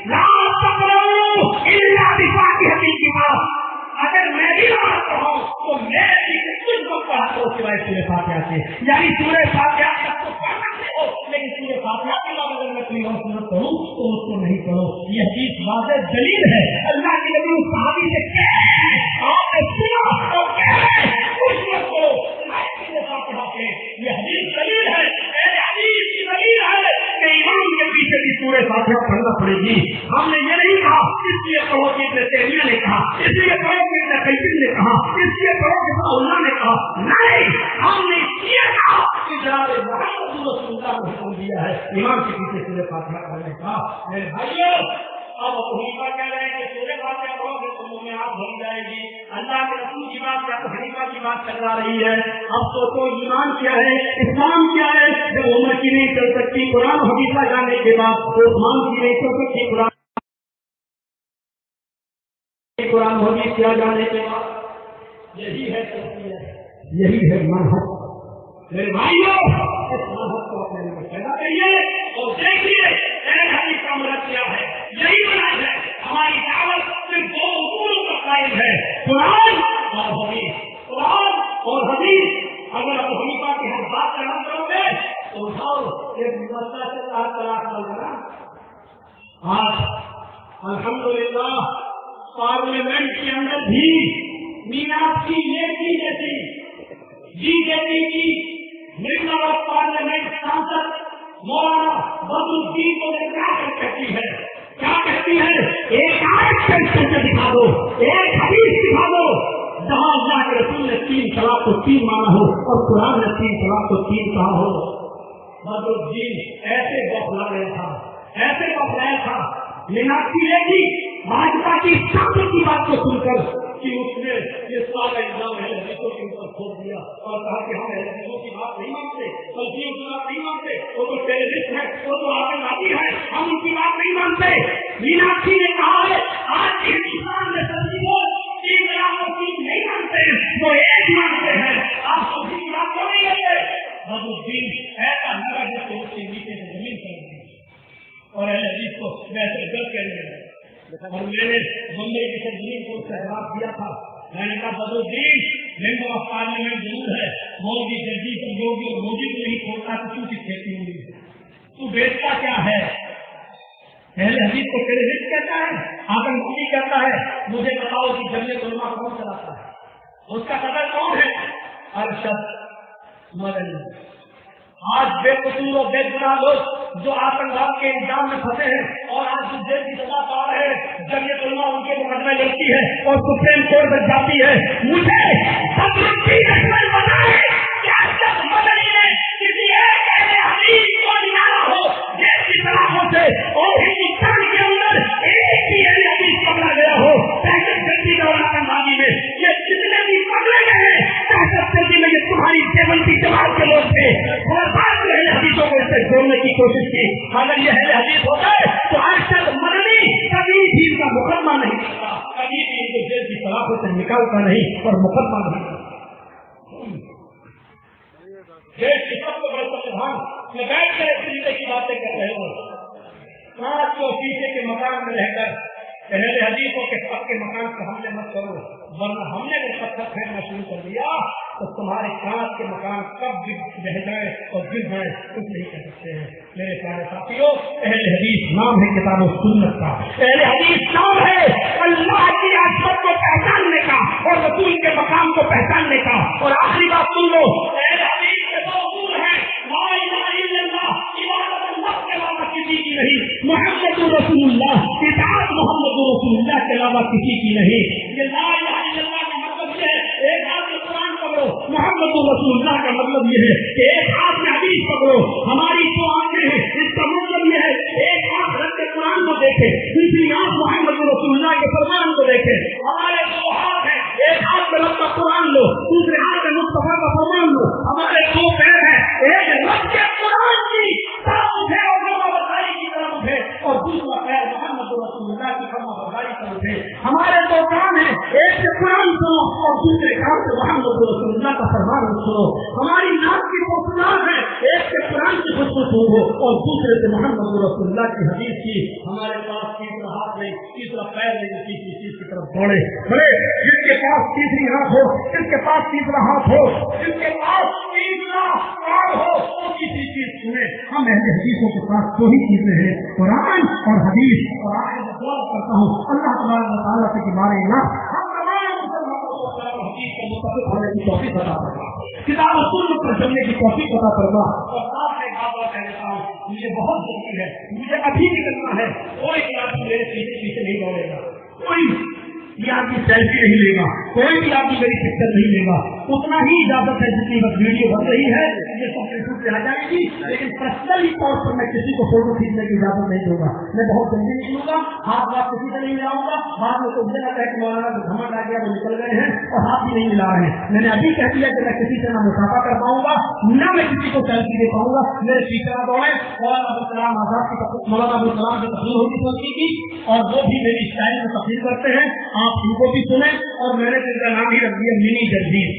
لا تقرؤوا الا بفاتحۃ الکتاب. اگر میں بھی نماز پڑھاؤں تو میں بھی کچھ کو پڑھاتا ہوں سوائے سورہ فاتحہ سے. یعنی سورہ فاتحہ تک تو پڑھ سکتے ہو لیکن سورہ فاتحہ کے بعد اگر میں کوئی اور سورت پڑھوں تو اس کو نہیں پڑھو. یہ حدیث واضح دلیل ہے. اللہ کے نبی اس صحابی سے کہہ رہے ہیں آپ نے سنا اور کہہ رہے ہیں کچھ مت کرو سورہ فاتحہ سے. یہ حدیث دلیل ہے، حدیث کی دلیل ہے کہ امام کے پیچھے بھی سورہ فاتحہ پڑھنا پڑے گی. ہم نے یہ نہیں کہا اس لیے پڑھو کہ ابن تیمیہ نے کہا، اس لیے پڑھو کہ ابن قیم نے کہا، اس لیے پڑھو کہ اللہ نے کہا. نہیں، ہم نے یہ کہا کہ جناب محمد رسول اللہ نے حکم دیا ہے امام کے پیچھے سورہ فاتحہ پڑھنے کا. میرے بھائیو، اب ابو حنیفہ کہہ رہے ہیں کہ سورہ فاتحہ پڑھو گے تو منہ میں آنکھ بھر جائے گی. اللہ کے رسول کی بات یا ابو حنیفہ کی بات چل رہی ہے. اب تو ایمان کیا ہے، اسلام کیا ہے؟ جب عمر کی نہیں چل سکتی قرآن حدیث جانے کے بعد تو عثمان کی نہیں چل سکتی قرآن حدیث کیا جانے کے بعد. یہی ہے یہی ہے منہج میرے بھائیوں، اس منہج کو اپنے اندر پیدا کریے اور دیکھیے حدیث کا مراد کیا ہے. یہی منہج ہے. ہماری دعوت صرف دو اصولوں پر قائم ہے، قرآن اور حدیث. قرآن اور حدیث. اگر ابو حنیفہ کی ہم بات کرنا کرو گے تو اٹھاؤ ایک مسئلہ چل رہا طلاق کا. آج الحمدللہ پارلیمنٹ کے اندر بھی میناکشی لیکھی جیسی بی جے پی کی ممبر آف پارلیمنٹ سانسد مولانا بدر الدین کو کیا کہتی ہے؟ کیا کہتی ہے؟ ایک آیت سے دکھا دو، ایک حدیث دکھا دو جہاں اللہ کے رسول نے 3 طلاق کو 3 مانا ہو اور قرآن نے 3 طلاق کو 3 کہا ہو. بدر الدین ایسے بوکھلا گیا تھا، ایسے بوکھلایا تھا. میناکشی لیکھی بھاجپا کی سامنے کی بات کو سن کر کہ اس نے یہ سارا الزام اہل حدیثوں کے اوپر تھوپ دیا اور کہا کہ ہم اہل حدیثوں کی بات نہیں مانتے، سلفیوں کی بات نہیں مانتے، وہ تو ٹیررسٹ ہے، وہ تو آتنکوادی ہے، ہم ان کی بات نہیں مانتے. میناکشی نے کہا ہے آج کے ہندوستان میں سبھی لوگ 3 طلاق کو 3 نہیں مانتے ہیں، وہ ایک مانتے ہیں. آپ سبھی کی بات کیوں نہیں کرتے؟ بدر الدین ایسا لگا جیسے اس کے نیچے سے زمین کر دی اور اہل حدیث کو ویسے گرد کرنے لگے. اور میں نے بمبئی کی تنظیم کو جواب دیا تھا. میں نے کہا بدر الدین ممبر آف پارلیمنٹ ضرور ہے، مودی جگدیش اور یوگی اور مودی کو نہیں چھوڑتا تو کیوں کی کھیتی ہوئی ہے؟ تو بیچتا کیا ہے؟ اہل حدیث کو ٹیررسٹ کہتا ہے، آتنکوادی کہتا ہے. مجھے بتاؤ کہ جمعیت علماء کون چلاتا ہے؟ اس کا صدر کون ہے؟ ارشد مدنی. آج بے قصور اور بے گناہ لوگ جو آتنکواد کے الزام میں پھنسے ہیں اور آج جیل کی سزا پا رہے ہیں، جمعیت علماء ان کے مقدمے لڑتی ہے اور سپریم کورٹ تک جاتی ہے. مجھے بدر الدین اکبر بتائے کہ ارشد مدنی نے کسی ایک اہل حدیث کو نکالا ہو جیل کی سلاخوں سے اور ہندوستان کے اندر ایک بھی اہل حدیث پکڑا گیا ہو دہشت گردی اور آتنکوادی میں. یہ جتنے بھی پکڑے گئے دہشت گردی میں یہ تمہاری 70 جماعت کے لوگ تھے اور بعد میں اہل حدیثوں کو اس سے جوڑنے کی کوشش کی. اگر یہ اہل حدیث ہوتا ہے تو ارشد مدنی کبھی بھی ان کا مقدمہ نہیں کرتا، کبھی بھی ان کو جیل کی سلاخوں سے نکالتا نہیں اور مقدمہ نہیں کرتا. دیش کے سب سے بڑے سنویدھان میں بیٹھ کر طریقے کی باتیں کر رہے ہو. 5 کو شیشے کے مکان میں رہ کر اہل حدیثوں کے سب کے مکان سے حملے مت کرو، ورنہ ہم نے وہ پتھر پھینکنا شروع کر دیا تو تمہارے کانچ کے مکان کب بہ جائے اور گر جائے کچھ نہیں کر سکتے ہیں. میرے پیارے ساتھیوں، اہل حدیث نام ہے کتاب و سنت کا، اہل حدیث نام ہے اللہ کی عظمت کو پہچاننے کا اور رسول کے مقام کو پہچاننے کا. اور آخری بات سن لو، اہل حدیث کے 2 اصول ہیں، لا الہ الا اللہ، عبادت اللہ کے علاوہ کسی کی نہیں، محمد رسول اللہ، اطاعت محمد رسول اللہ کے علاوہ کسی کی نہیں. یہ لا الہ الا اللہ کا مطلب یہ ہے ایک ہاتھ میں قرآن پکڑو، محمد رسول اللہ کا مطلب یہ ہے کہ ایک ہاتھ میں حدیث پکڑو. ہماری 2 آنکھیں ہیں، اس کا مطلب یہ ہے ایک ہاتھ رکھ کے قرآن کو دیکھے، دوسری آنکھ محمد رسول اللہ کے فرمان کو دیکھے. ہمارے 2 ہاتھ ہیں، ایک ہاتھ میں رکھ کر قرآن لو، دوسرے ہاتھ میں مصطفیٰ کا فرمان لو. ہمارے 2 پیر ہیں، ایک رکھ کے قرآن کی طرف اٹھے اور فرمانبرداری کی طرف اٹھے اور دوسرا پیر محمد رسول اللہ کی فرمانبرداری کی طرف اٹھے. ہمارے 2 کان ہیں، ایک سے قرآن سنو اور دوسرے کان سے محمد رسول اللہ کا فرمان سنو. ہماری ناک کی خوشبو ہے، ایک سے قرآن کی خوشبو سنو اور دوسرے سے محمد رسول اللہ کی حدیث کی. ہمارے پاس تیسرا ہاتھ نہیں، تیسرا پیر نہیں، تیسری چیز کی طرف دوڑے. بڑے جس کے پاس تیسری آنکھ ہو، جس کے پاس تیسرا ہاتھ ہو، جس کے پاس تیسرا کان ہو، وہ تیسری چیز سنے. ہم اہل حدیثوں کے پاس 2 ہی چیزیں ہیں، قرآن اور حدیث. اور آخر میں دعا کرتا ہوں اللہ تبارک و تعالیٰ سے کہ ہمارے یہاں ہم تمام مسلمانوں کو قرآن اور حدیث کے مطابق ہونے کی توفیق عطا فرما، کتاب و سنت پر چلنے کی توفیق عطا فرما. اور آپ سے ایک بات کہتا ہوں، مجھے بہت ضروری ہے، مجھے ابھی نکلنا ہے. کوئی بھی آدمی میرے پیچھے نہیں دوڑے گا، کوئی بھی آدمی سیلفی نہیں لے گا، کوئی بھی آدمی میری پکچر نہیں لے گا. اتنا ہی اجازت ہے جتنی بس ویڈیو بن رہی ہے یہ سب فیسبک پہ آ جائے گی، لیکن پرسنلی طور پر میں کسی کو فوٹو کھینچنے کی اجازت نہیں دوں گا. میں بہت جلدی نکلوں گا، ہاتھ بات کسی سے نہیں ملاؤں گا. بعد میں کوئی جگہ کہ مولانا کو گھمنڈ آ گیا وہ نکل گئے ہیں اور ہاتھ بھی نہیں ملا رہے ہیں. میں نے ابھی کہہ دیا کہ میں کسی سے نہ مسافہ کر پاؤں گا، نہ میں کسی کو سیلفی دے پاؤں گا. میرے ٹیچر دوڑے مولانا ابوالکلام آزاد کی تقریر ہوگی سلفی کی، اور وہ بھی میری شاعری میں تقریر کرتے ہیں. آپ ان کو بھی سنیں. اور میں نے ان کا نام ہی رکھ دیا منی جگدیش.